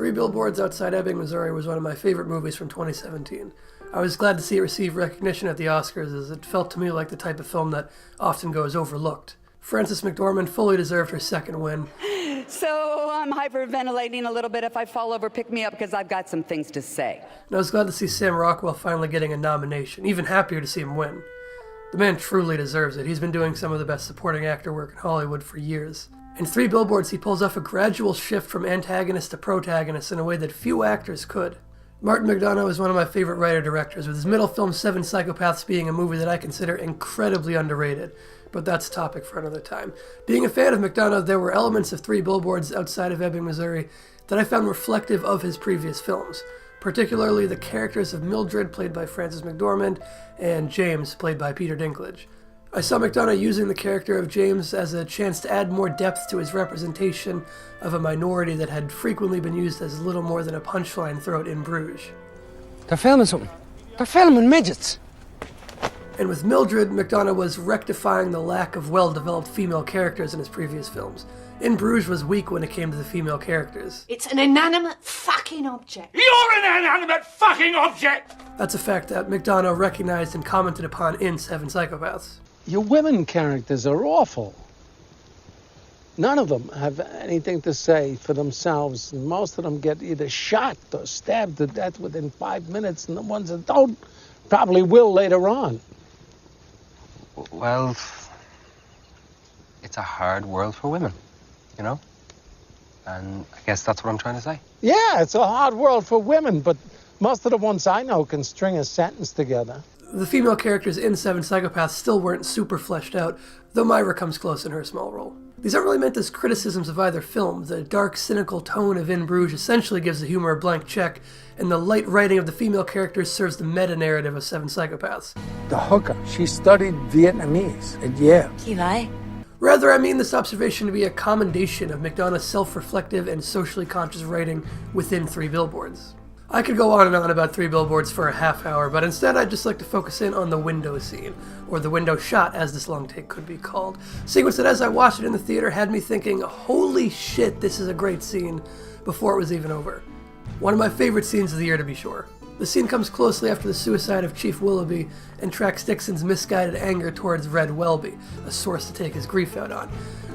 Three Billboards Outside Ebbing, Missouri was one of my favorite movies from 2017. I was glad to see it receive recognition at the Oscars, as it felt to me like the type of film that often goes overlooked. Frances McDormand fully deserved her second win. So I'm hyperventilating a little bit. If I fall over, pick me up because I've got some things to say. And I was glad to see Sam Rockwell finally getting a nomination, even happier to see him win. The man truly deserves it. He's been doing some of the best supporting actor work in Hollywood for years. In Three Billboards, he pulls off a gradual shift from antagonist to protagonist in a way that few actors could. Martin McDonagh is one of my favorite writer-directors, with his middle film Seven Psychopaths being a movie that I consider incredibly underrated, but that's a topic for another time. Being a fan of McDonagh, there were elements of Three Billboards Outside of Ebbing, Missouri that I found reflective of his previous films, particularly the characters of Mildred, played by Frances McDormand, and James, played by Peter Dinklage. I saw McDonagh using the character of James as a chance to add more depth to his representation of a minority that had frequently been used as little more than a punchline throughout In Bruges. They're filming something. They're filming midgets. And with Mildred, McDonagh was rectifying the lack of well-developed female characters in his previous films. In Bruges was weak when it came to the female characters. It's an inanimate fucking object. You're an inanimate fucking object! That's a fact that McDonagh recognized and commented upon in Seven Psychopaths. Your women characters are awful. None of them have anything to say for themselves. Most of them get either shot or stabbed to death within 5 minutes, and the ones that don't probably will later on. Well, it's a hard world for women, you know? And I guess that's what I'm trying to say. Yeah, it's a hard world for women, but most of the ones I know can string a sentence together. The female characters in Seven Psychopaths still weren't super fleshed out, though Myra comes close in her small role. These aren't really meant as criticisms of either film. The dark, cynical tone of In Bruges essentially gives the humor a blank check, and the light writing of the female characters serves the meta-narrative of Seven Psychopaths. The hooker, she studied Vietnamese at Yale. Eli? Rather, I mean this observation to be a commendation of McDonagh's self-reflective and socially conscious writing within Three Billboards. I could go on and on about Three Billboards for a half hour, but instead I'd just like to focus in on the window scene, or the window shot as this long take could be called. A sequence that as I watched it in the theater had me thinking, holy shit, this is a great scene, before it was even over. One of my favorite scenes of the year, to be sure. The scene comes closely after the suicide of Chief Willoughby and tracks Dixon's misguided anger towards Red Welby, a source to take his grief out on.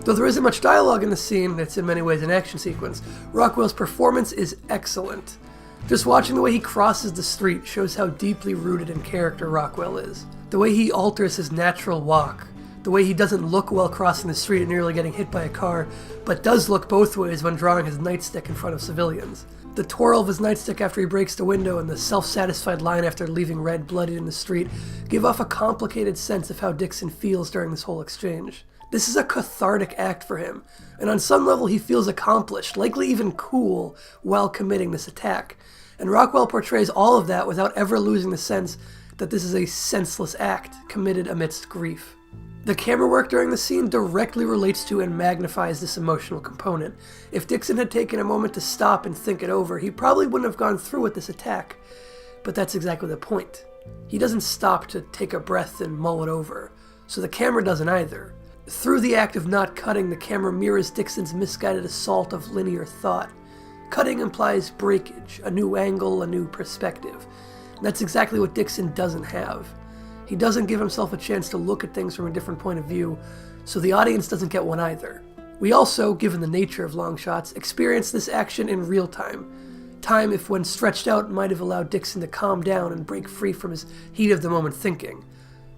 Though there isn't much dialogue in the scene, it's in many ways an action sequence, Rockwell's performance is excellent. Just watching the way he crosses the street shows how deeply rooted in character Rockwell is. The way he alters his natural walk, the way he doesn't look while crossing the street and nearly getting hit by a car, but does look both ways when drawing his nightstick in front of civilians. The twirl of his nightstick after he breaks the window and the self-satisfied line after leaving Red bloodied in the street give off a complicated sense of how Dixon feels during this whole exchange. This is a cathartic act for him, and on some level he feels accomplished, likely even cool, while committing this attack. And Rockwell portrays all of that without ever losing the sense that this is a senseless act committed amidst grief. The camera work during the scene directly relates to and magnifies this emotional component. If Dixon had taken a moment to stop and think it over, he probably wouldn't have gone through with this attack. But that's exactly the point. He doesn't stop to take a breath and mull it over, so the camera doesn't either. Through the act of not cutting, the camera mirrors Dixon's misguided assault of linear thought. Cutting implies breakage, a new angle, a new perspective. And that's exactly what Dixon doesn't have. He doesn't give himself a chance to look at things from a different point of view, so the audience doesn't get one either. We also, given the nature of long shots, experience this action in real time. Time, if when stretched out, might have allowed Dixon to calm down and break free from his heat-of-the-moment thinking.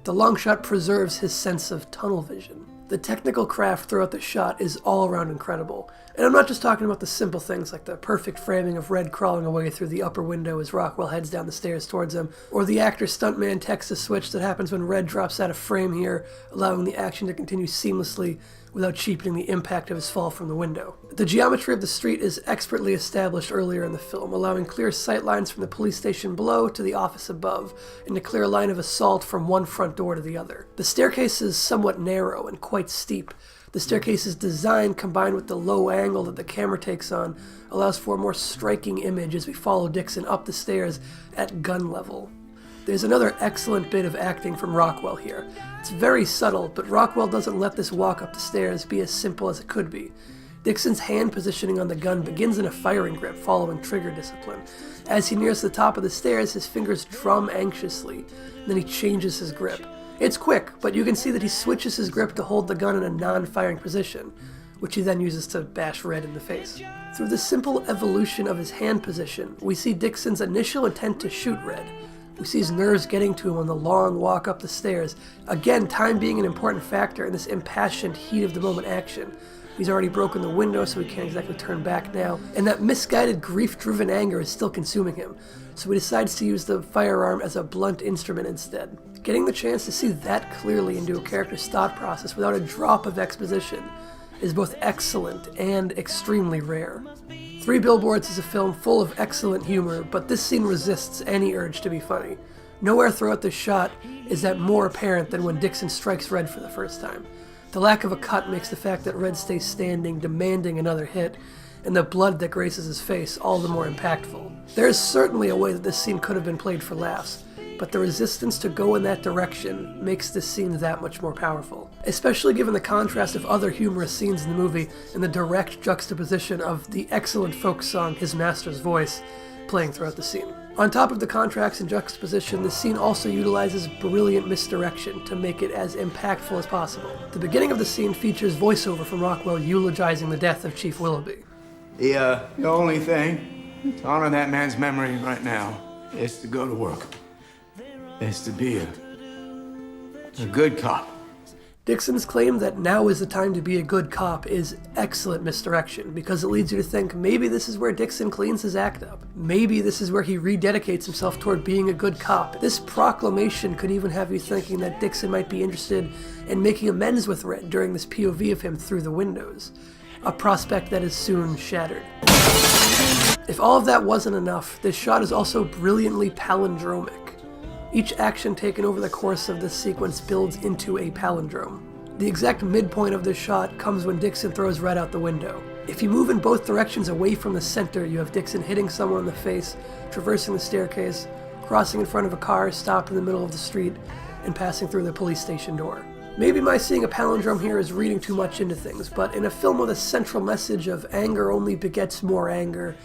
The long shot preserves his sense of tunnel vision. The technical craft throughout the shot is all around incredible. And I'm not just talking about the simple things like the perfect framing of Red crawling away through the upper window as Rockwell heads down the stairs towards him, or the actor's stuntman Texas switch that happens when Red drops out of frame here, allowing the action to continue seamlessly without cheapening the impact of his fall from the window. The geometry of the street is expertly established earlier in the film, allowing clear sight lines from the police station below to the office above, and a clear line of assault from one front door to the other. The staircase is somewhat narrow and quite steep. The staircase's design, combined with the low angle that the camera takes on, allows for a more striking image as we follow Dixon up the stairs at gun level. There's another excellent bit of acting from Rockwell here. It's very subtle, but Rockwell doesn't let this walk up the stairs be as simple as it could be. Dixon's hand positioning on the gun begins in a firing grip following trigger discipline. As he nears the top of the stairs, his fingers drum anxiously, then he changes his grip. It's quick, but you can see that he switches his grip to hold the gun in a non-firing position, which he then uses to bash Red in the face. Through the simple evolution of his hand position, we see Dixon's initial intent to shoot Red. We see his nerves getting to him on the long walk up the stairs. Again, time being an important factor in this impassioned, heat-of-the-moment action. He's already broken the window, so he can't exactly turn back now. And that misguided, grief-driven anger is still consuming him, so he decides to use the firearm as a blunt instrument instead. Getting the chance to see that clearly into a character's thought process without a drop of exposition is both excellent and extremely rare. Three Billboards is a film full of excellent humor, but this scene resists any urge to be funny. Nowhere throughout this shot is that more apparent than when Dixon strikes Red for the first time. The lack of a cut makes the fact that Red stays standing, demanding another hit, and the blood that graces his face all the more impactful. There is certainly a way that this scene could have been played for laughs, but the resistance to go in that direction makes this scene that much more powerful, especially given the contrast of other humorous scenes in the movie and the direct juxtaposition of the excellent folk song His Master's Voice playing throughout the scene. On top of the contrast and juxtaposition, the scene also utilizes brilliant misdirection to make it as impactful as possible. The beginning of the scene features voiceover from Rockwell eulogizing the death of Chief Willoughby. The only thing to honor that man's memory right now is to go to work. Is to be a good cop. Dixon's claim that now is the time to be a good cop is excellent misdirection, because it leads you to think maybe this is where Dixon cleans his act up. Maybe this is where he rededicates himself toward being a good cop. This proclamation could even have you thinking that Dixon might be interested in making amends with Red during this POV of him through the windows, a prospect that is soon shattered. If all of that wasn't enough, this shot is also brilliantly palindromic. Each action taken over the course of this sequence builds into a palindrome. The exact midpoint of this shot comes when Dixon throws Red out the window. If you move in both directions away from the center, you have Dixon hitting someone in the face, traversing the staircase, crossing in front of a car, stopped in the middle of the street, and passing through the police station door. Maybe my seeing a palindrome here is reading too much into things, but in a film with a central message of anger only begets more anger,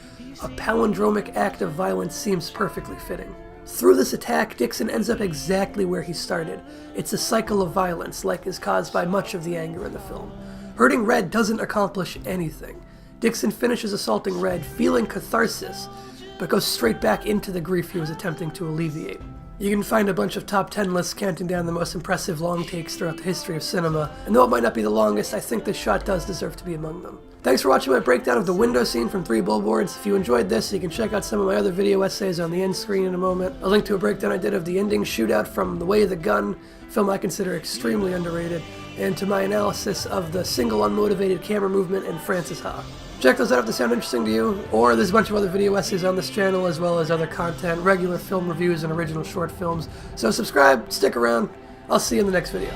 a palindromic act of violence seems perfectly fitting. Through this attack, Dixon ends up exactly where he started. It's a cycle of violence, like is caused by much of the anger in the film. Hurting Red doesn't accomplish anything. Dixon finishes assaulting Red, feeling catharsis, but goes straight back into the grief he was attempting to alleviate. You can find a bunch of top 10 lists counting down the most impressive long takes throughout the history of cinema, and though it might not be the longest, I think this shot does deserve to be among them. Thanks for watching my breakdown of the window scene from Three Billboards. If you enjoyed this, you can check out some of my other video essays on the end screen in a moment. A link to a breakdown I did of the ending shootout from The Way of the Gun, a film I consider extremely underrated, and to my analysis of the single unmotivated camera movement in Frances Ha. Check those out if they sound interesting to you, or there's a bunch of other video essays on this channel as well as other content, regular film reviews and original short films. So subscribe, stick around, I'll see you in the next video.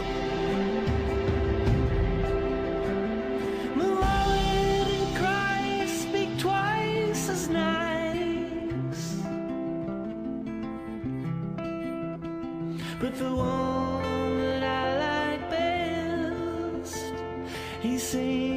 But the one that I like best, he sings.